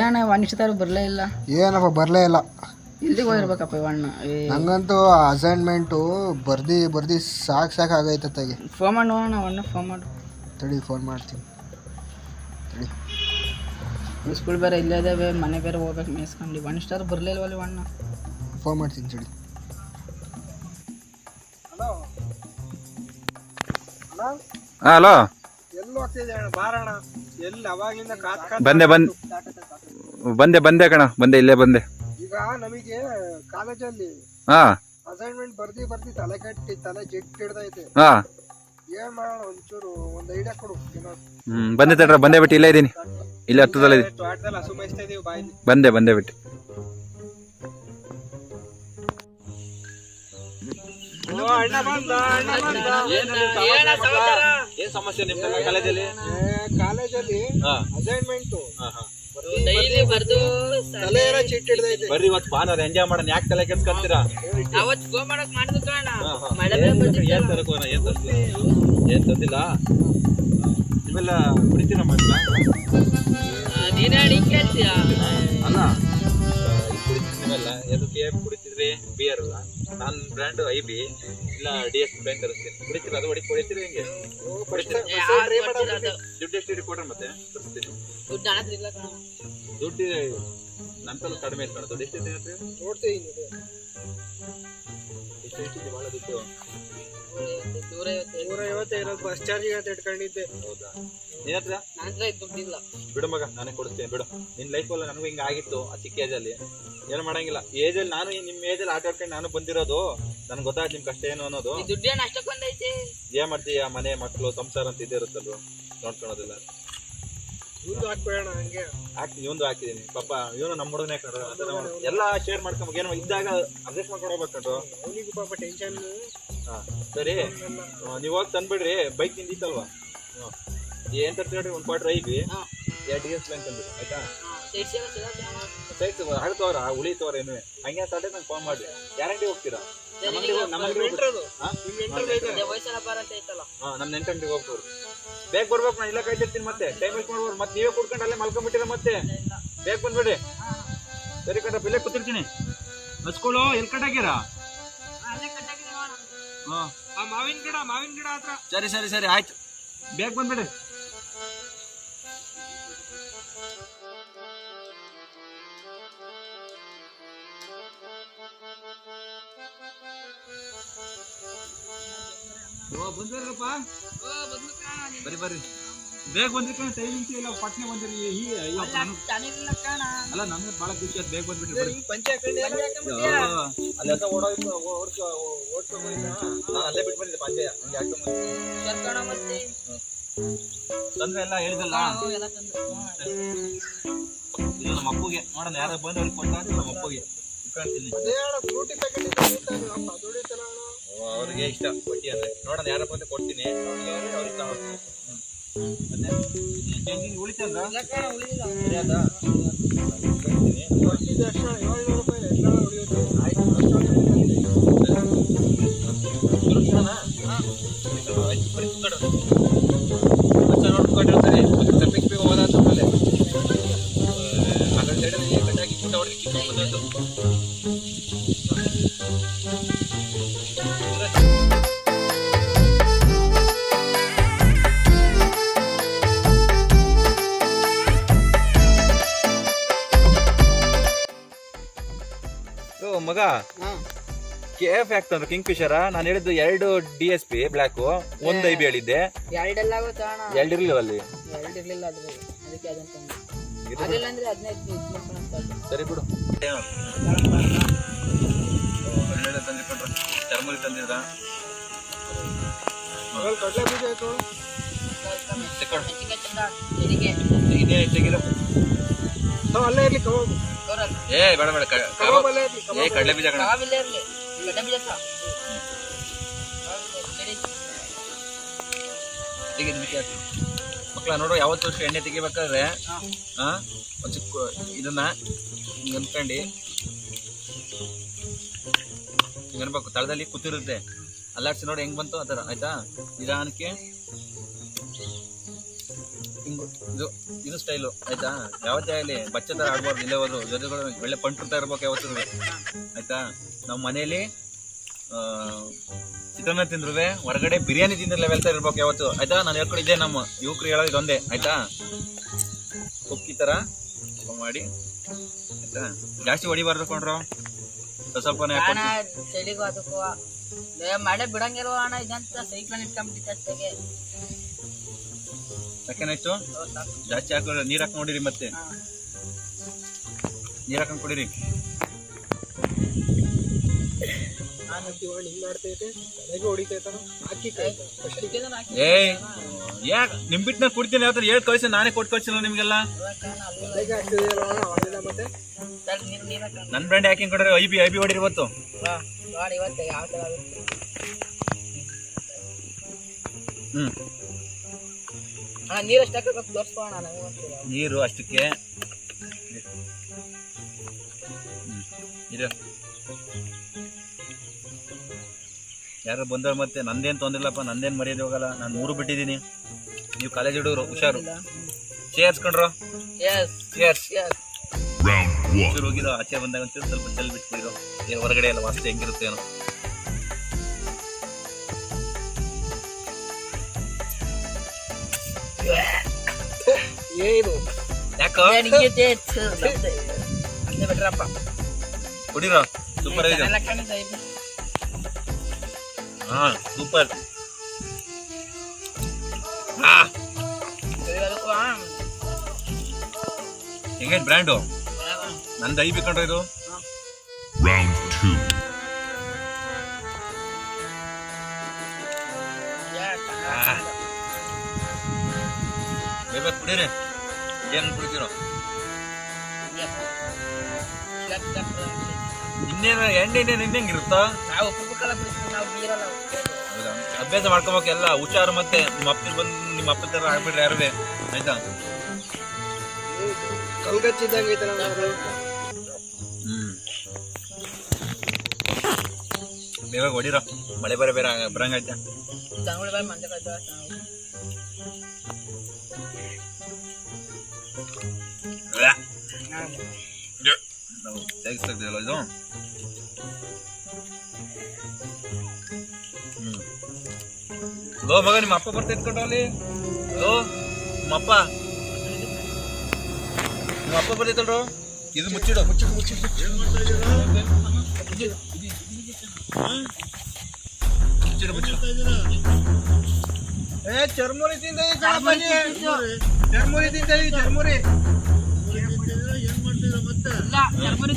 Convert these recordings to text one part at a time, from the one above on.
ಏನ ಅನಿಸ್ತಾರ ಬರಲೇ ಇಲ್ಲ. ಏನಪ್ಪ ಬರಲೇ ಇಲ್ಲ. ಎಲ್ಲಿಗೆ ಹೋಗಿರ್ಬೇಕಪ್ಪ ಇವಣ್ಣ. ನಂಗಂತೂ ಅಸೈನ್ಮೆಂಟು ಬರ್ದು ಸಾಕಾಗೈತೆ ತೆಗಿ. ಫೋನ್ ಮಾಡಿ ನೋಡೋಣ ಅಣ್ಣ, ಫೋನ್ ಮಾಡು. ತಡಿ ಫೋನ್ ಮಾಡ್ತೀನಿ ತಡಿ. ಸ್ಕೂಲ್ ಬೇರೆ ಇಲ್ಲೇ ಇದ್ದಾವೆ, ಮನೆ ಬೇರೆ ಹೋಗ್ಬೇಕು ಮೇಸ್ಕೊಂಡು. ಅನಿಸ್ತಾರ ಬರಲೇ ಇಲ್ವಲ್ಲ ಅಣ್ಣ. ಫೋನ್ ಮಾಡ್ತೀನಿ ತಡಿ. ಹಲೋ, ಎಲ್ಲಿ ಹೋಗ್ತಿದ್ದೆ ಬಾರಣ? ಎಲ್ಲಿ ಅವಾಗಿಂದ ಬಂದೆ ಕಣ, ಇಲ್ಲೇ ಬಂದೆ. ಈಗ ನಮಗೆ ಕಾಲೇಜಲ್ಲಿ ಅಸೈನ್ಮೆಂಟ್ ಬರ್ದಿ ತಲೆ ಕಟ್ಟಿ ತಲೆ ಜೆಟ್ ಹಿಡ್ದೈತೆ. ಏನ್ ಮಾಡೋಣ? ಒಂಚೂರು ಒಂದ್ ಐಡಿಯಾ ಕೊಡು. ಬಂದೆ ತಡ್ರ, ಬಂದೆ ಬಿಟ್ಟು ಇಲ್ಲೇ ಇದೀನಿ. ಇಲ್ಲೇ ಹತ್ತದಲ್ಲ ಇದೀನಿ. ತೋಟದಲ್ಲಿ ಹಸು ಮೇಯಿಸ್ತಾ ಇದೀವಿ ಬಾಯಿಲಿ. ಬಂದೆ ಬಿಟ್ಟು. ಏನ್ ಸಮಸ್ಯೆ ನಿಮ್ದೆಲ್ಲ ಕಾಲೇಜಲ್ಲಿ? ಕಾಲೇಜಲ್ಲಿ ಅಸೈನ್ಮೆಂಟ್ ಡೈಲಿ ಬರ್ದು ತಲೆ ಎಲ್ಲ ಚಿಟ್ ಹಿಡ್ದೈತೆ. ಬರ್ರಿ ಇವತ್ತು ಭಾನುವಾರ ಎಂಜಾಯ್ ಮಾಡೋಣ, ಯಾಕೆ ತಲೆ ಕೆಡ್ಸ್ಕೊಂತೀರಾ? ಅವತ್ತು ಗೋ ಮಾಡಕ್ ಮಾಡಿದ್ರು ಕಾರಣ ಏನ್ ತರಕೋಣ, ಏನ್ ತಂದಿಲ್ಲ. ನೀವೆಲ್ಲ ಕುಡಿತೀರ ಮಾಡ್ಲ? ನೀನೇ ಅಡಿಗೆ ಕೇಳ್ತೀಯ? ಅಲ್ಲ ನೀವೆಲ್ಲ ಎದಕ್ಕೆ ಕುಡಿತಿದ್ರಿ? ಬಿಯರ್ ಅಲ್ಲ, ನಾನು ಬ್ರ್ಯಾಂಡ್ IB ಇಲ್ಲ DS ಬ್ರ್ಯಾಂಡ್ ತರಿಸ್ತೀನಿ. ಕುಡಿತೀರ? ಅದು ಹೊಡಿತೀರಿ ಹೆಂಗೆ? ದುಡ್ಡು ಎಷ್ಟು ಕೊಡ್ರಿ ಮತ್ತೆ ತರಿಸ್ತೀನಿ. ದುಡ್ಡು ನಂತಲ್ಲ ಕಡಿಮೆ ಐತೆ ಕಣ. ದುಡ್ಡು ಎಷ್ಟಿದೆ ನೋಡ್ತೀನಿ. ಎಷ್ಟು ಭಾಳ ದುಡ್ಡು? 150 ಇರೋದು ಬಸ್ ಚಾರ್ಜಿಗೆ ಅಂತ ಇಟ್ಕೊಂಡಿದ್ದೆ. ಹೌದಾ? ನಿನ್ನ ಹತ್ರ ದುಡ್ಡಿಲ್ಲ. ಬಿಡು ಮಗ, ನಾನೇ ಕೊಡಿಸ್ತೇನೆ ಬಿಡು. ನಿನ್ನ ಲೈಫಲ್ಲಿ ನನಗೂ ಹಿಂಗೆ ಆಗಿತ್ತು ಆ ಚಿಕ್ಕ ಏಜಲ್ಲಿ. ಏನು ಮಾಡಂಗಿಲ್ಲ. ಏಜಲ್ಲಿ ನಾನು ನಿಮ್ಮ ಏಜಲ್ಲಿ ಆಟ ಆಡ್ಕೊಂಡು ನಾನು ಬಂದಿರೋದು. ನನ್ಗೆ ಗೊತ್ತಾಯ್ತು ನಿಮ್ ಕಷ್ಟ ಏನು ಅನ್ನೋದು. ದುಡ್ಡೇನು ಅಷ್ಟಕ್ಕೆ ಬಂದೈತಿ? ಏನ್ ಮಾಡ್ತೀಯ? ಮನೆ ಮಕ್ಕಳು ಸಂಸಾರ ಅಂತ ಇದ್ದೇ ಇರುತ್ತಲ್ವ, ನೋಡ್ಕೊಳೋದಿಲ್ಲ. ಇವ್ನು ಹಾಕ್ಬೇಡ ಹಂಗೆ. ಇವಂದು ಹಾಕಿದೀನಿ ಪಾಪ. ಇವನು ನಮ್ಮ ಹುಡುಗನೇ ಕಣ್ರು. ಎಲ್ಲ ಶೇರ್ ಮಾಡ್ಕೊಂಬ. ಏನೋ ಇದ್ದಾಗ ಅಡ್ಜಸ್ಟ್ ಮಾಡ್ಕೊಡ್ಬೇಕಂಡ್ರು. ಅವನಿಗೂ ಪಾಪ ಟೆನ್ಷನ್. ಸರಿ, ನೀವು ಹೋಗಿ ತಂದ್ಬಿಡ್ರಿ. ಬೈಕ್ ನಿಂದಿತ್ತಲ್ವಾ? ಏನ್ ತರ್ತೀವಿ ಹೇಳ್ರಿ? ಒಂದು ಕ್ವಾರ್ಟರ್ IB 2 DS ಬ್ಯಾಂಕ್ ತಂದ್ಬಿಡಿ ಆಯ್ತಾ? ಸೈಟ್ ಆಗ್ತವ್ರ ಉಳಿತವ್ರ ಏನು ಹಂಗೆ ಸಾಟೆ ನಂಗೆ ಫೋನ್ ಮಾಡಿ. ಗ್ಯಾರಂಟಿ ಹೋಗ್ತೀರಾ? ನಮ್ಮ ನೆಂಟಂಗಡಿಗೆ ಹೋಗ್ತವ್ರು. ಬೇಗ ಬರ್ಬೇಕು. ನಾನು ಇಲ್ಲ ಕಾಯ್ತಿರ್ತೀನಿ. ಮತ್ತೆ ಟೈಮ್ ವೇಸ್ಟ್ ಮಾಡ್ಬೋದು. ಮತ್ತೆ ನೀವೇ ಕುಡ್ಕೊಂಡು ಅಲ್ಲೇ ಮಲ್ಕೊಂಡ್ಬಿಟ್ಟಿರ. ಮತ್ತೆ ಬೇಗ ಬಂದ್ಬಿಡ್ರಿ. ಸರಿ ಕಣ್ರಪ್ಪ, ಇಲ್ಲೇ ಕೂತಿರ್ತೀನಿ. ಹಚ್ಕೊಳ್ಳು. ಎಲ್ಲಿ ಕಟ್ಟಾಗ್ಯಾರ? ಮಾವಿನ ಗಿಡ ಹತ್ರ. ಸರಿ ಆಯ್ತು, ಬೇಗ ಬಂದ್ಬಿಡ್ರಿ. ಬಂದ್ರಪ್ಪ, ಬರ್ರಿ ಬೇಗ ಬಂದ್ರಿ ಕಣ. ಟೈಮಿಂಗ್ಸ್ ಇಲ್ಲ, ಪಟ್ನೆ ಬಂದಿರಿ. ಅಲ್ಲ ನಮ್ಗೆ ಬಹಳ ಖುಷಿ ಆಯ್ತು. ಬೇಗ ಬಂದ್ಬಿಟ್ರಿ. ಅಲ್ಲೆಲ್ಲ ನಾನು ಅಲ್ಲೇ ಬಿಟ್ಟು ಬಂದಿದ್ದೆ ಪಂಚಾಯ. ತಂದ್ರೆ ಎಲ್ಲ ಹೇಳಿದಲ್ಲ. ಇದು ನಮ್ಮ ಅಪ್ಪಗೆ ನೋಡೋಣ, ಯಾರು ಬಂದು ಅವ್ರಿಗೆ ಕೊಟ್ಟ ನಮ್ಮ ಅಪ್ಪಗೆ ಇಟ್ಕೊಳ್ತೀನಿ. ಅವ್ರಿಗೆ ಇಷ್ಟ ಬಟ್ಟಿ ಅಂದ್ರೆ. ನೋಡೋಣ ಯಾರ ಬಂದು ಕೊಡ್ತೀನಿ. ಮತ್ತೆ ಉಳಿತಂದ್ರ ಸರಿಯಾದ ನೋಡ್ಕೊಂಡಿರ್ತಾರೆ. ತಪ್ಪಿಗೆ ಬೇಗ ಹೋದ ಮೇಲೆ ಅದರ ಸೈಡಲ್ಲಿ ಕಟ್ಟಾಕಿ ಊಟ ಹೊಡೆದು ಬಂದದ್ದು. ಮಗ KF ಯಾಕ್ತಂದ್ರೆ ಕಿಂಗ್ ಫಿಶರ. ನಾನು ಹೇಳಿದ್ದು 2 DSP ಬ್ಲ್ಯಾಕ್, 1 IB ಹೇಳಿದ್ದೆ. 2 ಇರ್ಲಿಲ್ಲ ಅಲ್ಲಿ. ಸರಿ ಬಿಡು. ಚರ್ಮಲ್ಲಿ ತಂದಿದ್ರ ಅಲ್ಲೇ ಇರ್ಲಿ ಕಬಾಬ್. ಬೇಡ ಕಡಲೆ ಬೀಜ ಕಣ. ಮಕ್ಕಳ ನೋಡು, ಯಾವತ್ತು ವರ್ಷ ಎಣ್ಣೆ ತೆಗಿಬೇಕಾದ್ರೆ ಒಂದು ಚಿಕ್ಕ ಇದನ್ನ ಹಿಂಗೆ ಅನ್ಕೊಂಡು ಹಿಂಗೆ ಅನ್ಬೇಕು. ತಳದಲ್ಲಿ ಕೂತಿರುತ್ತೆ, ಅಲ್ಲಾಡ್ಸಿ ನೋಡಿ ಹೆಂಗ್ ಬಂತು ಆ ಥರ ಆಯ್ತಾ. ನಿಧಾನಕ್ಕೆ ಹಿಂಗು ಇದು ಸ್ಟೈಲು ಆಯ್ತಾ. ಯಾವತ್ತೇ ಆಗಲಿ ಬಚ್ಚ ಥರ ಆಡ್ಬಾರ್ದು. ಇಲ್ಲೇ ಹೋದ್ರು ಜೊತೆಗಳು ಒಳ್ಳೆ ಪಂಟ್ರತಾ ಇರ್ಬೇಕು ಯಾವತ್ತೂ ಆಯ್ತಾ. ನಮ್ಮ ಮನೇಲಿ ಚಿತ್ರಾನ್ನ ತಿಂದ್ರೆ ಹೊರಗಡೆ ಬಿರಿಯಾನಿ ತಿಂದ್ರೆ ಲೆವೆಲ್ ತರ ಇರ್ಬೇಕು ಯಾವತ್ತು ಆಯ್ತಾ. ನಾನು ಹೇಳ್ಕೊಂಡಿದ್ದೆ ನಮ್ಮ ಯುವಕರು ಹೇಳೋದು ಇದೊಂದೇ ಆಯ್ತಾ. ಕುಕ್ಕಿ ತರ ಮಾಡಿ ಆಯ್ತಾ. ಜಾಸ್ತಿ ಹೊಡಿಬಾರ್ದು ಕೊಂಡ್ರು ಸ್ವಲ್ಪನೇ ಚಳಿಗೂ ಅದಕ್ಕೂ ಮಳೆ ಬಿಡಂಗಿಲ್ವ ಅಣ್ಣ. ಇದಂತ ಸೈಕ್ಲೋನ್ ಇಟ್ಕೊಂಡ್ಬಿಟ್ಟಿತ್ತು ಅಷ್ಟೇ. ಯಾಕೆನಾಯ್ತು ಜಾಸ್ತಿ ಹಾಕೋ ನೀರ್ ಹಾಕಿ ನೋಡಿರಿ. ಮತ್ತೆ ನೀರ್ ಹಾಕೊಂಡ್ ಕೊಡಿರಿ. ಏಯ್ ಯಾಕ ನಿಂಬಿಟ್ನ ಕುಡ್ತೀನಿ ಯಾವ ಹೇಳ್ ಕಳ್ಸಿ. ನಾನೇ ಕೊಟ್ಟು ಕಳ್ಸಿಲ್ಲ ನಿಮ್ಗೆಲ್ಲ. ನನ್ ಬ್ರ್ಯಾಂಡ್ ಹಾಕಿಂಗ್ ಕೊಡ್ರಿ. ಐ ಬಿ ಹೊಡಿರಿ ಇವತ್ತು. ನೀರು ಅಷ್ಟಕ್ಕೆ ಯಾರು ಬಂದ್ರ ಮತ್ತೆ ನಂದೇನ್ ತೊಂದ್ರಿಲ್ಲಪ್ಪ. ನಂದೇನ್ ಮರ್ಯಾದೆ ಹೋಗಲ್ಲ. ನಾನು 3 ಬಿಟ್ಟಿದ್ದೀನಿ. ನೀವು ಕಾಲೇಜ್ ಹುಡುಗರು ಹುಷಾರು. ಚೇರ್ಸ್ ಕಂಡ್ರು. ಹೋಗಿರೋ ಆಚೆ ಬಂದಾಗ ಒಂಚೂರು ಸ್ವಲ್ಪ ಚೆಲ್ ಬಿಟ್ಬಿಡಿರೋ. ಏನ್ ಹೊರಗಡೆ ಎಲ್ಲ ವಾಸ್ತು ಹೆಂಗಿರುತ್ತೆ ಏನೋ. ಯಾಕೋ ಕುಡಿರೋ ಸೂಪರ್ ಆಗಿದೆ. ಹಾ ಸೂಪರ್. ಹೆಂಗೈತ್ ಬ್ರ್ಯಾಂಡು? ನಂದು ಐ ಬೇಕಂಡ್ರೆ ಇದು. ರೌಂಡ್ 2 ಕುಡೀರಿ. ಏನ್ ಕುಡಿತೀರೋ? ಇನ್ನೇನು ಎಣ್ಣೆ ನಿನ್ನಂಗಿರುತ್ತಾ? ಅಭ್ಯಾಸ ಮಾಡ್ಕೊಬೇಕು ಎಲ್ಲ ಹುಷಾರು. ಮತ್ತೆ ನಿಮ್ಮ ಅಪ್ಪ ಬಂದು ನಿಮ್ಮ ಅಪ್ಪ ತರ ಆಗ್ಬಿಡ್ರಿ ಯಾರುವೆ ಆಯ್ತಾ. ಬೇಗ ಹೊಡಿರೋ. ಮಳೆ ಬೇರೆ ಬರಂಗೈತೆ. ನಾವು ತೆಗಿಸ್ತಿದ್ದೀವಲ್ಲ ಇದು. ಲೋ ಮಗ ನಿಮ್ಮ ಅಪ್ಪ ಬರ್ತಾ ಇಟ್ಕೊಂಡು ಅಲ್ಲಿ. ಲೋ ನಿಮ್ಮ ಅಪ್ಪ ಬರ್ತಿತ್ತಲ್ರು. ಇದು ಮುಚ್ಚಿಡು. ಚರ್ಮುರಿ ತಿಂದ ಚರ್ಮುರಿ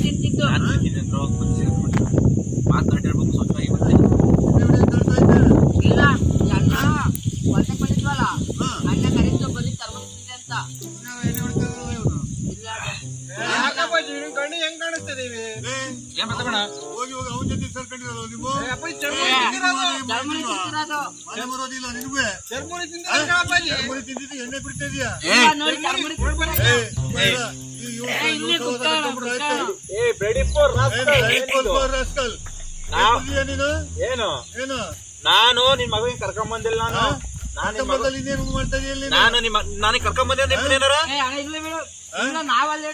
ತಿಂತಿದ್ದು ಮಾತನಾಡಿರ್ಬೇಕು ಸ್ವಚ್ಛವಾಗಿ. ಮತ್ತೆ ಇಲ್ಲ ಎಲ್ಲ ಹೊಲಕ್ಕೆ ಬಂದಿದ್ವಲ್ಲ ಅಣ್ಣ ಕರೆದು ಬರೀ ತರ್ಬಿಡ್ತಿದ್ದೆ ಅಂತ. ಕಣ್ಣು ಹೆಂಗ್ ಕಾಣಿಸ್ತದೆ? ಏನ್ ಮಾತಾಡೋಣ? ಹೋಗಿ ಅವನ ಜೊತೆ ಸೇರ್ಕೊಂಡಿರೋದು ನೀವು. ಚರ್ಮುರಿ ತಿಂದಿದ್ದು ಎಣ್ಣೆ ಬಿಡ್ತಾ ಇದೀಯಾ? ಏನು ನಾನು ನಿನ್ ಮಗನಿಗೆ ಕರ್ಕೊಂಡ್ ಬಂದಿಲ್ಲ. ನಾನು ನನಗೆ ಕರ್ಕೊಂಡ್ ಬಂದೆ ನಾವಲ್ಲೇ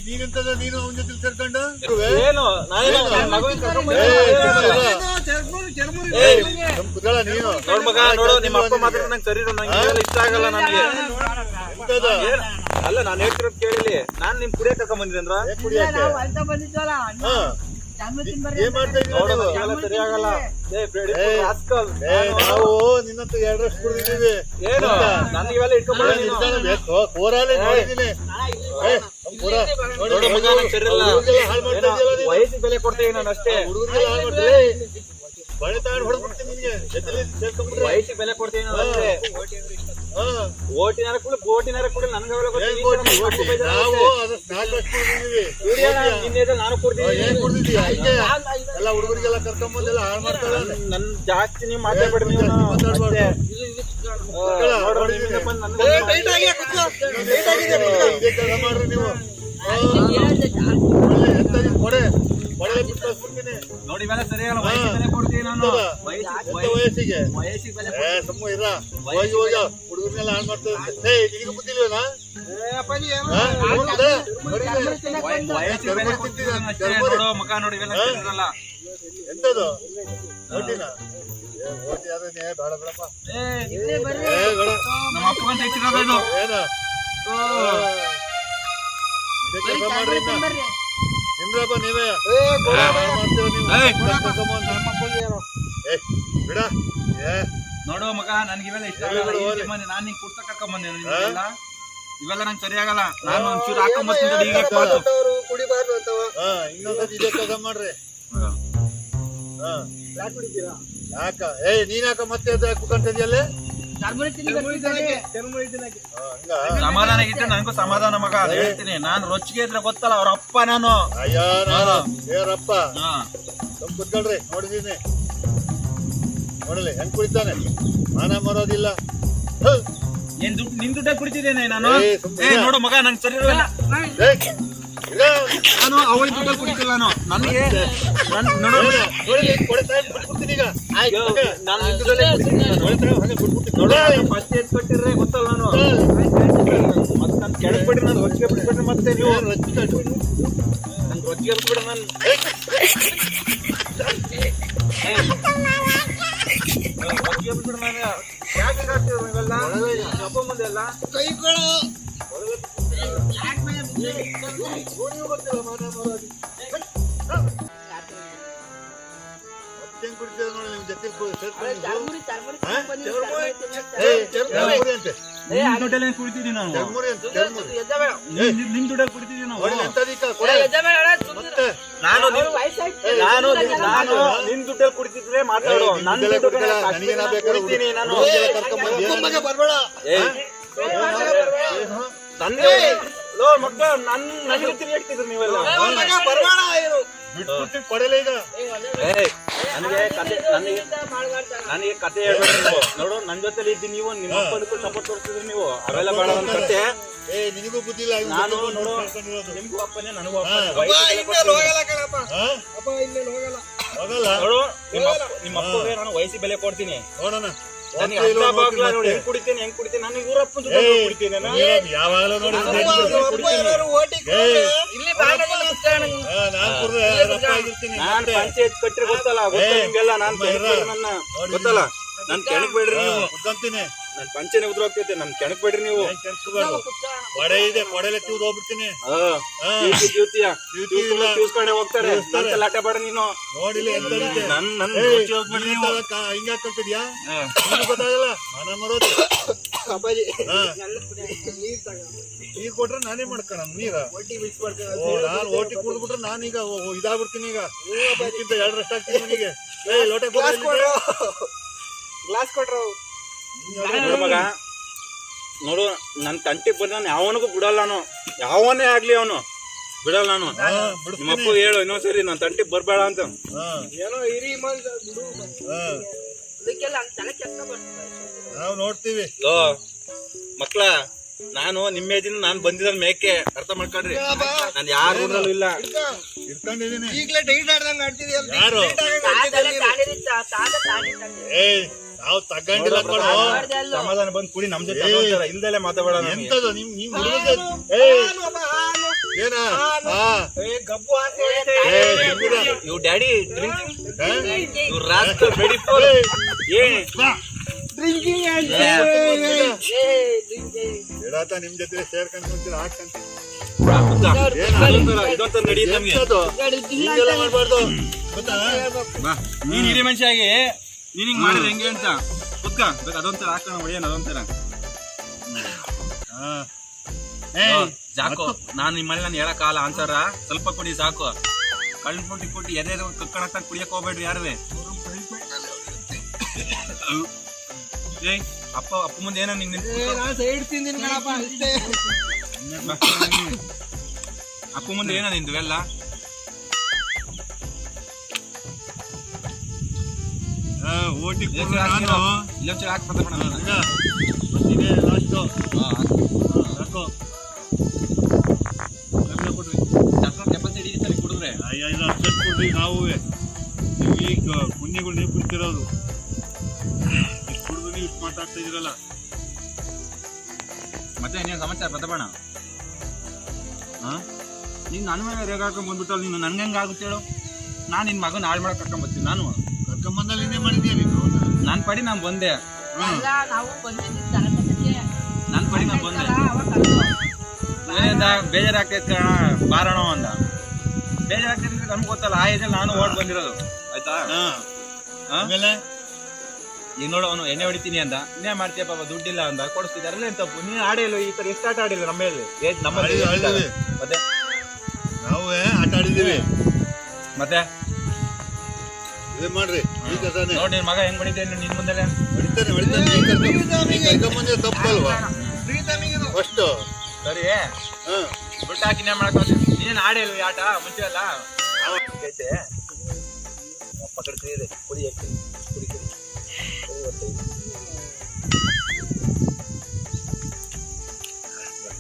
ನೀನೆಂತದ ನೀನು ಅವನ ಜೊತೆ ಸೇರ್ಕೊಂಡು ಏನು ನೋಡ್ ಮಗ ನೋಡು. ನಿಮ್ಮ ಅಪ್ಪ ಮಾತ್ರ ನಂಗೆ ಸರಿ ನಂಗೆ ಇಷ್ಟ ಆಗಲ್ಲ. ನನಗೆ ಅಲ್ಲ ನಾನು ಹೇಳ್ತಿರೋದು ಕೇಳಿಲಿ. ನಾನ್ ನಿಮ್ ಕುಡಿಯಕ್ ಕರ್ಕೊಂಡ್ ಬಂದಿದ್ದೆ ಅಂದ್ರ ಬಂದಿದ್ವಲ್ಲ ಸರಿ ಆಗಲ್ಲ. ನಾವು ನಿನ್ನಂತ 2 ವರ್ಷ ಕುಡಿದಿದ್ದೀವಿ. ಏನು ನನಗೆ ಇವೆಲ್ಲ ಇಟ್ಕೊಂಡ್ ವಯಸ್ಸಿಗೆ ಬೆಲೆ ಕೊಡ್ತೇವೆ ನಾನು ಅಷ್ಟೇ. ಬಳೆ ತಗೊಂಡು ಹೊಡೆದ್ಬಿಡ್ತೀನಿ ನಿನ್ಗೆ. ವಯಸ್ಸಿಗೆ ಬೆಲೆ ಕೊಡ್ತೇವೆ ನಾನು ಅಷ್ಟೇ. ಓಟಿನಾರ ಕೂಡ ನನ್ಗೆ ನಾನು ಕೊಡ್ತೀನಿ. ಎಲ್ಲ ಹುಡುಗರಿಗೆಲ್ಲ ಕರ್ಕೊಂಬಂದೆಲ್ಲ ಹಾಳು ಮಾಡ್ತಾಳೆ. ನನ್ ಜಾಸ್ತಿ ನೀವು ಮಾತಾಡ್ಬೇಡ್ರಿ. ಮಾಡ್ರಿ ನೀವು. ಕೊಡೆ ಒಳಗೆ ಬಿಟ್ಟು ಕಳ್ಸ್ಬಿಡ್ತೀನಿ. ನೋಡಿ ಇವೆಲ್ಲ ಸರಿಯಲ್ಲ, ವಯಸ್ಸಿಗೆ ಬೆಲೆ ಕೊಡ್ತೀನಿ ನಾನು. ಇಂಥ ವಯಸ್ಸಿಗೆ ವಯಸ್ಸಿಗೆ ಬೆಲೆ ಸುಮ್ಮ ಇರ ಹೋಗಿ ಹುಡುಗರ್ನೆಲ್ಲ ಹಾಳು ಮಾಡ್ತಾರೆ. ನಿನಗೂ ಬುದ್ಧಿಲ್ವೇನಾ? ವಯಸ್ಸಿಗೆ ಬೆಲೆ ಕೊಡ್ತೀನಿ ಅಷ್ಟೇ. ನೋಡು ಮುಖ ನೋಡಿ, ಇವೆಲ್ಲ ತಿನ್ನಲ್ಲ. ಎಂತದು ಓಟಿನ ಓಟಿ ಯಾರೇ ಬೇಡ ಬೇಡಪ್ಪ. ನಮ್ಮ ಅಪ್ಪಗಂತ ಇಟ್ಟಿರೋದು ಇದು. ಏನ ಕೆಲಸ ಮಾಡ್ರಿ ನಿಮ್ರಪ್ಪ ನೀವೇ ಮಾಡ್ತೀರ ನೀವು. ಬಿಡ ನೋಡು ಮಗ, ನನ್ಗೆ ಇವೆಲ್ಲ ಇಷ್ಟ ಆಗಲ್ಲ. ನಾನು ನಿಂಗೆ ಕುಡ್ತ ಕರ್ಕೊಂಡ್ ಬಂದೆ. ಇವೆಲ್ಲ ನಂಗೆ ಸರಿ ಆಗಲ್ಲ. ನಾನು ಒಂಚೂರು ಹಾಕೊಂಬರ್ತೀನಿ. ಈಗ ಕುಡಿಬಾರ್ದು ಅಂತವ. ಇನ್ನೊಂದ್ಸತಿ ಇದೇ ಕೆಲಸ ಮಾಡ್ರಿ. ಯಾಕ ನೀನ್ ಯಾಕ ಮತ್ತೆ ಕುತ್ಕೊಂತಿದ್ಯಲ್ಲೇ? ಸಮಾಧಾನ ಇದ್ರೆ ನನಗೂ ಸಮಾಧಾನ ಮಗ, ಅದು ಹೇಳ್ತೀನಿ. ನಾನು ರೊಚ್ಚಿಗೆ ಇದ್ರೆ ಗೊತ್ತಲ್ಲ, ಅವ್ರ ಅಪ್ಪ ನಾನು. ಅಯ್ಯ ಯಾರಪ್ಪ ಕುತ್ಕೊಳ್ರಿ. ನೋಡಿದೀನಿ ನೋಡಲಿ ಹೆಂಗ್ ಕುಡಿತಾನೆ. ಮಾನ ಮರೋದಿಲ್ಲ. ನಿನ್ ದುಡ್ಡೇ ಕುಡಿತಿದ್ದೇನೆ ನಾನು. ನೋಡು ಮಗ, ನಂಗೆ ಸರಿ ಇರಲ್ಲ. ನಾನು ಅವಳಿನ ದುಡ್ಡಲ್ಲಿ ಕುಡಿತಿಲ್ಲ. ನಾನು ನನಗೆ ಕೊಟ್ಟಿರ್ರೆ ಗೊತ್ತಲ್ಲ. ನಾನು ಮತ್ತೆ ನನ್ ಕೆಳಗ್ ಬಿಡ್ರಿ, ನಾನು ರೊಚ್ಚಿಗೆ ಬಿಟ್ಬಿಟ್ರೆ ಮತ್ತೆ ನೀವು ನನ್ ರೊಚ್ಚಿಗೆ ಬಿಟ್ಬಿಡ್ರಿ. ನಾನು ರೊಚ್ಚಿಗೆ ಬಿಟ್ಬಿಡ್ರಿ. ನಾನು ಯಾಕೆ ಇವೆಲ್ಲ ಅಪ್ಪ ಮುಂದೆ ಎಲ್ಲ ಹೆಂಗ್ ಕುಡಿತೀರ ನೋಡಿ ನಿಮ್ ಜೊತೆ ಕುಡಿತಿದ್ದೀನಿ ನಾನು. ನಿಮ್ ದುಡ್ಡಲ್ಲಿ ಕುಡಿತಿದ್ದೀನಿ ನಾವು. ನಾನು ನಿನ್ ದುಡ್ಡಲ್ಲಿ ಕುಡಿತಿದ್ರೆ ಮಾತಾಡು. ನನ್ನ ಕುಡಿತೀನಿ ನಾನು. ಮಕ್ಕಳ ನನಗೆ ತಿರುಗಾಡ್ತಿದ್ರು ನೀವೆಲ್ಲ. ಕೊಡಲ್ಲ ಈಗ ನನಗೆ ಕತೆ ಹೇಳ್ಬೇಡ್ರಿ ನೀವು. ನೋಡು, ನನ್ ಜೊತೆಲಿ ಇದ್ದೀನಿ ನೀವು. ನಿಮ್ಮ ಅಪ್ಪನಿಗೂ ಸಪೋರ್ಟ್ ತೋರಿಸ್ತಿದ್ರಿ ನೀವು. ಅವೆಲ್ಲ ಬೇಡ ನನ್ನ ಕತೆ. ನಿನಗೂ ಬುದ್ಧಿಲ್ಲ. ನಾನು ನೋಡು, ನಿಮ್ಗೂ ಅಪ್ಪನೇ ನನಗೂ ಅಪ್ಪನೇ. ನೋಡು, ನಿಮ್ಮ ಅಪ್ಪಗೆ ನಾನು ವಯಸ್ಸಿಗೆ ಬೆಲೆ ಕೊಡ್ತೀನಿ. ನೋಡೋಣ ನನಗೆ ಹೆಂಗ್ ಕುಡಿತೀನಿ ನನಗೆ ಇವ್ರಪ್ಪನ ಕುಡಿತೀನಿ. ಯಾವಾಗಲೂ ನೋಡಿ ನಾನ್ ಪಂಚಾಯತ್ ಕಟ್ರಿ ಗೊತ್ತಲ್ಲ, ನಿಮ್ಗೆಲ್ಲ. ನಾನ್ ನನ್ನ ಗೊತ್ತಲ್ಲ, ನನ್ ಕೆಣಕ್ ಬೇಡ್ರಿ ನೀವು. ನನ್ ಪಂಚನೆ ಉದ್ರೋಗ್ತೈತೆ, ನನ್ ಕೆಣಕ್ ಬೇಡ್ರಿ ನೀವು. ಕೊಡೆ ಇದೆ, ಕೊಡೆಲೆ ತಿವ್ದು ಹೋಗ್ಬಿಡ್ತೀನಿ. ತಿಳ್ಸ್ಕೊಂಡೆ ಹೋಗ್ತಾರೆ. ಲಾಟ ಬೇಡ ನೀನು. ನೋಡಿಲ್ಲ ಹಿಂಗ ಕಲ್ತಿದ್ಯಾ? ಗೊತ್ತಾಗಲ್ಲ ಮಾನ ಮರೋದು. ನೀರ್ ಕೊಟ್ರೆ ನಾನೇ ಮಾಡ್ಕೋಣ. ನೀರ ನಾನು ಓಟಿ ಕುಡ್ದ್ಬಿಟ್ರೆ ನಾನೀಗ ಇದಾಗ್ಬಿಡ್ತೀನಿ. ಈಗ 2 ಆಗ್ತೀನಿ ನನಗೆ. ಲೋಟ ಗ್ಲಾಸ್ ಕೊಟ್ರು ಮಗ. ನೋಡು, ನನ್ ತಂಟಿಗೆ ಬಂದ ನಾನು ಯಾವನಿಗೂ ಬಿಡಲ್ಲ. ನಾನು ಯಾವನೇ ಆಗ್ಲಿ ಅವನು ಬಿಡಲ್ಲ. ನಾನು ನಿಮ್ಮ ಅಪ್ಪ ಹೇಳು ಇನ್ನೊಂದ್ಸರಿ ನನ್ ತಂಟಿಗೆ ಬರ್ಬೇಡ ಅಂತ. ಏನೋ ಹಿರಿ ನಾವು ನೋಡ್ತೀವಿ. ಮಕ್ಳ, ನಾನು ನಿಮ್ಮ ಏಜಿನ ನಾನು ಬಂದಿದ್ದ ಮೇಕೆ ಅರ್ಥ ಮಾಡ್ಕೊಡ್ರಿ. ನಾನು ಯಾರ ಊರಲ್ಲೂ ಇಲ್ಲ. ಇಟ್ಕೊಂಡಿದೀನಿ. ಈಗಲೇ ಡೈಟ್ ಆಡ್ದಂಗ ಆಡ್ತಿದ್ಯಲ್ಲ. ಯಾರು ನಾವು ತಗೊಂಡಿಲ್ಲ. ಸಮಾಧಾನ ಬಂದ್ ಕುಡಿ. ನಮ್ ಜೊತೆ ಇಲ್ದಲೆ ಮಾತಾಡ. ಎಂತದು ನಿಮ್ ಏನ ಇವ್ ಡ್ಯಾಡಿ ಇವ್ ರಾಸ್ಕಲ್ ರೆಡಿ ಫಾರ್ ಡ್ರಿಂಕಿಂಗ್ ಹೇಳತ್ತ. ನಿಮ್ ಜೊತೆ ಸೇರ್ಕೊಂಡ್ ಕುಂತೀರ ಹಾಕಂತ ಇದೊಂತ ನಡೀತು ನಮ್ಗೆ. ಹಿಂಗೆಲ್ಲ ಮಾಡ್ಬಾರ್ದು ಗೊತ್ತಾ? ನೀನ್ ಹಿರಿ ಮನುಷ್ಯಾಗಿ ನೀನ್ ಹಿಂಗ್ ಮಾಡಿದ್ರೆ ಹೆಂಗೆ ಅಂತ ಕುತ್ಕ. ಅದೊಂಥರ ಹಾಕೋಣ ಒಳ್ಳೆಯ. ಅದೊಂಥರ ಜಾಕೋ. ನಾನು ನಿಮ್ಮಲ್ಲಿ ನಾನು ಹೇಳಕ್ಕಾಗಲ್ಲ ಆನ್ಸರ. ಸ್ವಲ್ಪ ಕುಡಿ ಸಾಕು. ಕಳ್ಳು ಪುಟ್ಟಿ ಎದೆ ಕಕ್ಕಣಕ್ಕ ಕುಡಿಯಕ್ ಹೋಗ್ಬೇಡ್ರಿ ಯಾರುವೆ. ಅಪ್ಪ ಮುಂದೆ ಏನೋ ನಿಂಗೆ ಅಪ್ಪ ಮುಂದೆ ಏನೋ ನಿಂದು ಎಲ್ಲ. ಓಟಿ ಇಲ್ಲೊಂಚೂರು ಹಾಕಿ ಬರ್ತಾ ಕೊಡ್ರಿ. ಕೆಪಾಸಿಟಿ ಕುಡಿದ್ರೆ ಅಯ್ಯ ನಾವು ನೀವು ಈಗ ಪುಣ್ಯಗಳು ನೀವು ಕುಂತಿರೋದು ಇಷ್ಟು ಕುಡಿದು ನೀವು ಇಷ್ಟು ಮಾತಾಡ್ತಾ ಇದೀರಲ್ಲ. ಮತ್ತೆ ಇನ್ನೇನು ಸಮಾಚಾರ ಪ್ರತಾಪಣ್ಣ? ನೀನು ನನ್ನ ಮೇಲೆ ರೇಗ ಹಾಕೊಂಡ್ ಬಂದ್ಬಿಟ್ಟಲ್ಲ, ನೀನು ನನ್ಗೆ ಹೆಂಗೆ ಆಗುತ್ತೆ ಹೇಳು? ನಾನು ನಿನ್ನ ಮಗನ ಹಾಳು ಮಾಡಕ್ಕೆ ಕರ್ಕೊಂಬರ್ತೀನಿ. ನಾನು ಕರ್ಕೊಂಬಂದಲ್ಲಿ ಇನ್ನೇ ಮಾಡಿದ್ಯಾ ನೀನು? ನನ್ನ ಪಡಿ ನಾನು ಬಂದೆ. ನಾವು ಬಂದಿದ್ದು ತರಬೇತಿಗೆ ನನ್ನ ಪಡಿ ನಾನು ಬಂದೆ. ಬೇಜಾರಾಗ್ತೈತೆ ಕಣ, ಬಾರಣ ಅಂದ. ಬೇಜಾರಾಗ್ತೈತೆ ನಮ್ಗೆ ಗೊತ್ತಲ್ಲ, ಆ ಏಜಲ್ಲಿ ನಾನು ಓಡ್ ಬಂದಿರೋದು. ಆಯ್ತಾ? ಆಮೇಲೆ ಈಗ ನೋಡು, ಅವನು ಎಣ್ಣೆ ಹೊಡಿತೀನಿ ಅಂದ, ಇನ್ನೇ ಮಾಡ್ತೀಯ ಪಾಪ, ದುಡ್ಡಿಲ್ಲ ಅಂದ, ಕೊಡಿಸ್ತಿದ್ದಾರೆ. ಅಲ್ಲೇನು ತಪ್ಪು? ನೀನು ಆಡಿಲ್ಲ ಈ ತರ ಎಷ್ಟು ಆಟ ಆಡಿಲ್ಲ ನಮ್ಮಲ್ಲಿ. ಮತ್ತೆ ನಾವು ಆಟ ಆಡಿದ್ದೀವಿ. ಮತ್ತೆ ಇದೇ ಮಾಡ್ರಿ ಈ ಕಥಾನೆ ನೋಡಿ, ನಿನ್ ಮಗ ಹೆಂಗ್ ಹೊಡಿತೇನೆ ನಿನ್ ಮುಂದೆ. ಹೊಡಿತಾನೆ ಕರ್ಕೊಂಬಂದ್ರೆ ತಪ್ಪಲ್ವಾ? ಫಸ್ಟ್ ಸರಿ ದುಡ್ಡು ಹಾಕಿ ನೇ ಮಾಡಕ್ ನೀನ್ ಆಡಿಲ್ವ ಈ ಆಟ ಮುಂಚೆ ಅಲ್ಲ? ಪಕಡ್ತೀರಿ ಕುಡಿ ಕುಡಿ ಕುಡಿ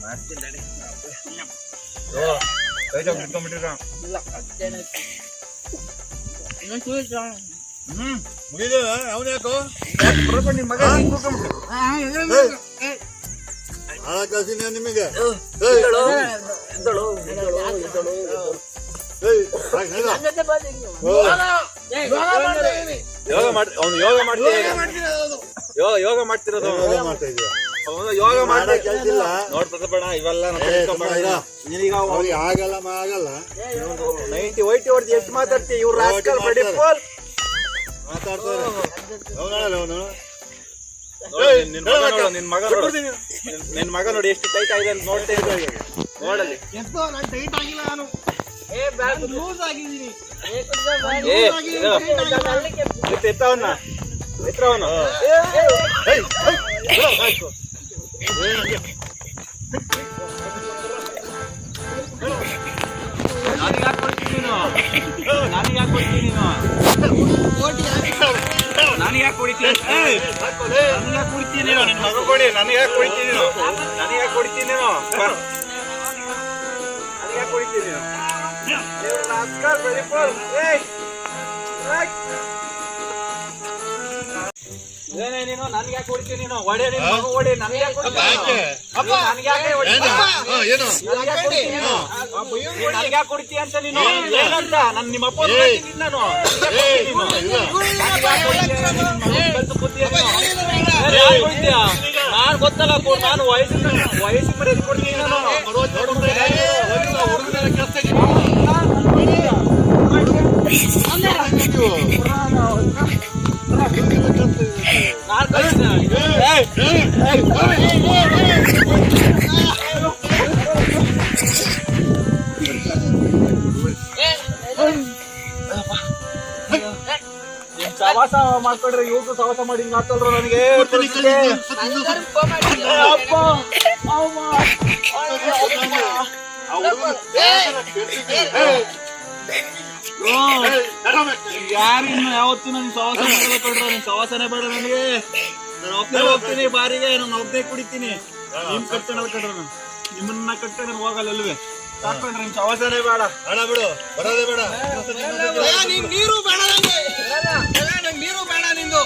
ಮಾಡ್ತೀನಿ. ಇಟ್ಕೊಂಡ್ಬಿಟ್ಟಿರ ಮುಗಿದ ಅವನ ಯಾಕೋ ನಿನ್ ಮಗ ಕಳ್ಸಿನ ನಿಮಗೆ ಯೋಗ ಮಾಡ್ತಿ, ಅವ್ನು ಯೋಗ ಮಾಡ್ತಿರೋದು. ಯೋಗ ಮಾಡ್ತಾ ಕೆಲ್ಸಿಲ್ಲ ನೋಡ್ ಪ್ರತಾಪಣ್ಣ, ಇವೆಲ್ಲ ಅವ್ರಿಗೆ ಆಗಲ್ಲ ಆಗಲ್ಲ. 90 ವೈಟಿ ಹೊಡೆದು ಎಷ್ಟು ಮಾತಾಡ್ತೀವಿ? ಇವ್ರು ರಾಸ್ಕಲ್ ಬಡಿ ಫೋಲ್ ಮಾತಾಡ್ತಾರೆ. ಅವನು ನಿನ್ ಮಗ ನೋಡಿ ಎಷ್ಟು ಟೈಟ್ ಆಗಿದೆ ಅಂತ ನೋಡ್ತಾ ಇದ್ದಾರೆ. ನೋಡಲ್ಲಿ ಟೈಟ್ ಆಗಿಲ್ಲ, ನಾನು ಲೂಸ್ ಆಗಿದ್ದೀನಿ. ಎತ್ತವನ್ನ ನನಗೆ ಯಾಕೆ ಕೊಡ್ತೀನಿ ನೀನು? ನನಗೆ ಯಾಕೆ ಕೊಡ್ತೀನಿ ನೀನು? ನನಗೆ ಯಾಕೆ ಕೊಡ್ತೀನಿ? ನನಗೆ ಯಾಕೆ ಕೊಡ್ತೀನಿ ನೀನು? ನಿನ್ನ ಮಗ ಕೊಡಿ. ನನಗೆ ಯಾಕೆ ಕೊಡ್ತೀನಿ ನೀನು? ನನಗೆ ಯಾಕೆ ಕೊಡ್ತೀನಿ ನೀನು? ನನಗೆ ಯಾಕೆ ಕೊಡ್ತೀನಿ ನೀನು? ಏನೇ ನೀನು? ನನ್ಗೆ ಯಾಕೆ ಹೊಡಿತೀನಿ ನೀನು? ಒಡೆ ನಿನ್ ಮಗ ಹೊಡಿ. ನನಗೆ ಯಾಕೆ ಹೊಡಿತೀನಿ? ನನಗೆ ಯಾಕೆ ಹೊಡಿತೀನಿ? ನನಗೆ ಯಾಕೆ ಹೊಡಿತೀಯ ಅಂತ ನೀನು? ಏನಂತ ನನ್ನ ನಿಮ್ಮ ಅಪ್ಪ ನಾನು ನಾನು ಗೊತ್ತಲ್ಲ, ನಾನು ವಯಸ್ಸಿನ ಮರ್ಯಾದೆ ಕೊಡ್ತೀನಿ. ನಾನು ಸವಾಸ ಮಾಡ್ಕೊಂಡ್ರೆ ಇವ್ರು ಸವಾಸ ಮಾಡಿ ಹಿಂಗ್ ಆಗ್ತಲ್ರ ನನಗೆ. ಯಾರಿನ್ನು ಯಾವತ್ತು ನನ್ ಸವಾಸ ಮಾಡ್ಬೇಕೊಡ್ರ? ನಿನ್ ಸವಾಸನೆ ಬೇಡ ನನಗೆ. ನಾನು ಒಬ್ಬನೇ ಹೋಗ್ತೀನಿ ಬಾರಿಗೆ, ನಾನು ಒಬ್ಬನೇ ಕುಡಿತೀನಿ. ನಿಮ್ ಕಟ್ಕೊಂಡ್ ಕಡ್ರ, ನಿಮ್ಮನ್ನ ಕಟ್ಕೊಂಡ್ ಹೋಗಲ್ಲ ಅಲ್ವೇ? ಸಾಕೊಂಡ್ರೆ ನಿಮ್ ಸವಾಸನೆ ಬೇಡ. ಬೇಡ ಬಿಡು, ಬರೋದೇ ಬೇಡ. ನೀರು ಬೇಡ, ನೀರು ಬೇಡ ನಿಂದು.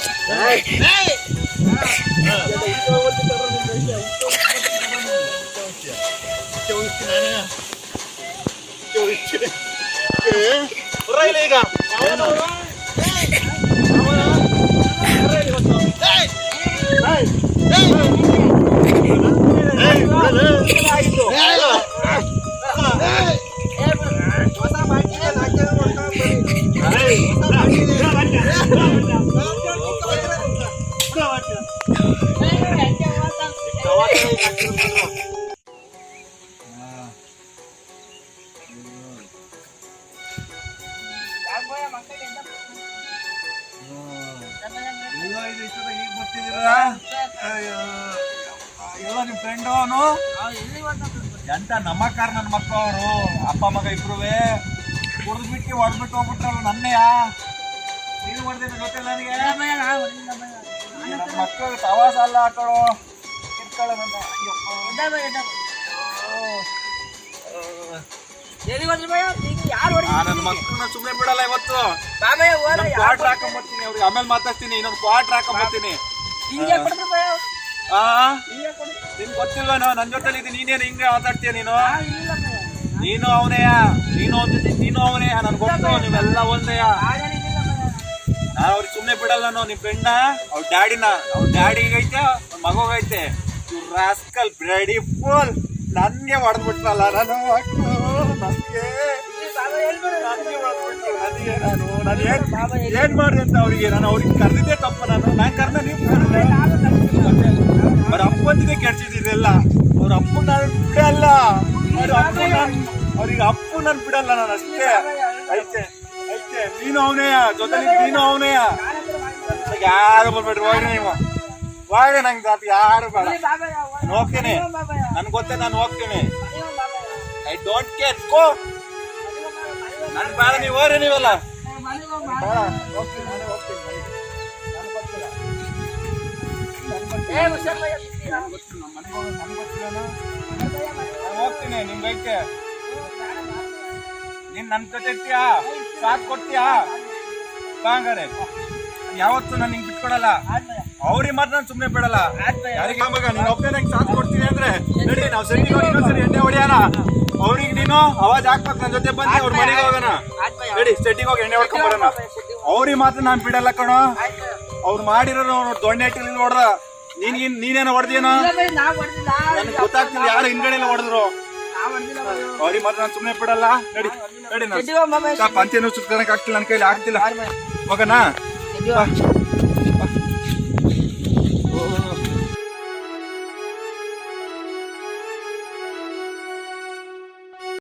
ಈಗ ನಿಮ್ ಫ್ರೆಂಡ್ ಅವನು ಎಂತ ನಮ್ಮಕ್ಕಾರ ನನ್ನ ಮಕ್ಕಳು ಅವರು ಅಪ್ಪ ಮಗ ಇಬ್ರುವೆ ಕುಡಿದ್ಬಿಟ್ಟು ಹೊಡ್ಬಿಟ್ಟು ಹೋಗ್ಬಿಟ್ರಲ್ಲ ನನ್ನೆಯ. ನೀನು ಮಾಡ್ತೀನಿ ಗೊತ್ತಿಲ್ಲ ನನಗೆ. ನನ್ನ ಮಕ್ಕಳು ಸವಾಸ ಅಲ್ಲ ಹಾಕೊಳ್ಳೋ ಇಟ್ಕೊಳ್ಳೋ ನನ್ನ. ಎಲ್ಲಿಗೆ ಹೋದ್ರಿ ಭಯ ಈಗ ಯಾರು ನನ್ನ ಮಕ್ಕಳನ್ನ ಸುಮ್ಮನೆ ಬಿಡಲ್ಲ ಇವತ್ತು. ಬಾಬಯ್ಯ ಹೋದ ಕ್ವಾರ್ಟರ್ ಹಾಕೊಂಡ್ಬರ್ತೀನಿ ಅವ್ರಿಗೆ, ಆಮೇಲೆ ಮಾತಾಡ್ತೀನಿ. ಇನ್ನೊಂದು ಕ್ವಾರ್ಟರ್ ಹಾಕೊಂಡ್ಬರ್ತೀನಿ. ಹಿಂಗೆ ಕೊಡ್ರಿ ಭಯ ಹಿಂಗೆ ಕೊಡ್ರಿ. ನಿನ್ ಗೊತ್ತಿಲ್ವೇನೋ ನನ್ ಜೊತೆಲಿ ಇದ್ದೀನಿ, ನೀನೇನು ಹಿಂಗೆ ಮಾತಾಡ್ತೀಯ ನೀನು? ಇಲ್ಲ ಭಯ ನೀನು ಅವನೇಯ, ನೀನು ಅವನೇಯ, ನನ್ ಗೊತ್ತು. ನೀವೆಲ್ಲ ಒಂದೇಯ. ಹಾಗೇನಿಲ್ಲ ಭಯ. ನಾನು ಅವ್ರಿಗೆ ಸುಮ್ಮನೆ ಬಿಡಲ್ಲ. ನಿಮ್ ಫ್ರೆಂಡ್ನ ಅವ್ರ ಡ್ಯಾಡಿನ, ಅವ್ರ ಡ್ಯಾಡಿಗೈತೆ ಅವ್ರ ಮಗೋಗೈತೆ. ರಾಸ್ಕಲ್ ಬ್ಲಡಿ ಫುಲ್ ನನ್ಗೆ ಹೊಡೆದ್ಬಿಟ್ರಲ್ಲ. ನಾನು ನನ್ಗೆ ಏನ್ ಮಾಡ್ದೆ ಅಂತ ಅವ್ರಿಗೆ? ನಾನು ಅವ್ರಿಗೆ ಕರೆದಿದ್ದೆ ತಪ್ಪ. ನಾನು ಕರೆದ ನೀವು ಅವ್ರ ಅಪ್ಪಂದಿದೆ ಕೆಡ್ಸಿದ್ದೀರೆಲ್ಲ. ಅವ್ರ ಅಪ್ಪ ನಾನು ಬಿಡಲ್ಲ. ಅವ್ರಿಗೆ ಅಪ್ಪು ನಾನು ಬಿಡಲ್ಲ. ನಾನು ಅಷ್ಟೇ ಐತೆ ಐತೆ. ನೀನು ಅವನೇ ಜೊತೆಲಿ, ನೀನು ಅವನೇ. ಯಾರು ಬರ್ಬೇಡ್ರಿ, ಹೋಗ್ರಿ ನೀವು ಹೋಗ್ರಿ. ನಂಗೆ ಅದು ಯಾರು ಬೇಡ. ನಾನು ಹೋಗ್ತೀನಿ, ನನ್ಗೆ ಗೊತ್ತೇ, ನಾನು ಹೋಗ್ತೀನಿ. I don't care. ಗೋ. ನನ್ ಬೇಡ, ನೀವು ಹೋಗ್ರಿ. ನೀವೆಲ್ಲ ಬೇಡ. ಹೋಗ್ತೀನಿ, ನಾನೇ ಹೋಗ್ತೀನಿ. ನಾನು ಗೊತ್ತಿಲ್ಲ, ನಾನು ಹೋಗ್ತೀನಿ. ನಿಮ್ಗೈತೆ, ನೀನ್ ನನ್ ಜೊತೆ ಇರ್ತೀಯಾ? ಸಾಥ್ ಕೊಡ್ತೀಯಾ? ಹಂಗಾರೆ ಯಾವತ್ತು ನಾನು ನಿಂಗೆ ಬಿಟ್ಕೊಡಲ್ಲ. ಅವ್ರಿಗೆ ಮಾತ್ರ ನಾನು ಸುಮ್ನೆ ಬಿಡಲ್ಲ. ಯಾರಿಗೆ ಮಗ ನೀನ್ ಒಬ್ಬನೇ ನಂಗೆ ಸಾಥ್ ಕೊಡ್ತೀನಿ ಅಂದ್ರೆ ನಡಿ, ನಾವು ಸೆಟ್ಟಿಗೆ ಹೋಗಿ ಇನ್ನೊಂದ್ಸರಿ ಎಣ್ಣೆ ಹೊಡಿಯೋಣ. ಅವ್ರಿಗೆ ನೀನು ಅವಾಜ್ ಹಾಕ್ಬೇಕು, ನನ್ನ ಜೊತೆ ಬಂದು ಅವ್ರ ಮನೆಗೆ ಹೋಗೋಣ. ನಡಿ, ಸೆಟ್ಟಿಗೆ ಹೋಗಿ ಎಣ್ಣೆ ಹೊಡ್ಕೊಂಡ್ ಬರೋಣ. ಅವ್ರಿಗೆ ಮಾತ್ರ ನಾನು ಬಿಡಲ್ಲ ಕಣೋ. ಅವ್ರು ಮಾಡಿರೋ ದೊಣ್ಣೆ ಇಟ್ಟಿಲ್ಲ ನೋಡ್ರ. ನೀನೇನೋ ಹೊಡೆದೇನೋ ನನ್ಗೆ ಗೊತ್ತಾಗ್ತಿಲ್ಲ. ಯಾರು ಹಿಂದ್ಗಡೆ ಎಲ್ಲ ಹೊಡೆದ್ರು. ಅವ್ರಿಗೆ ಮಾತ್ರ ನಾನು ಸುಮ್ನೆ ಬಿಡಲ್ಲ. ನಡಿ ನಡಿ, ನಾನು ಪಂಚೆನೂ ಸುತ್ತನಕ್ ಆಗ್ತಿಲ್ಲ, ನನ್ನ ಕೈಲಿ ಆಗ್ತಿಲ್ಲ. ಹೋಗೋಣ.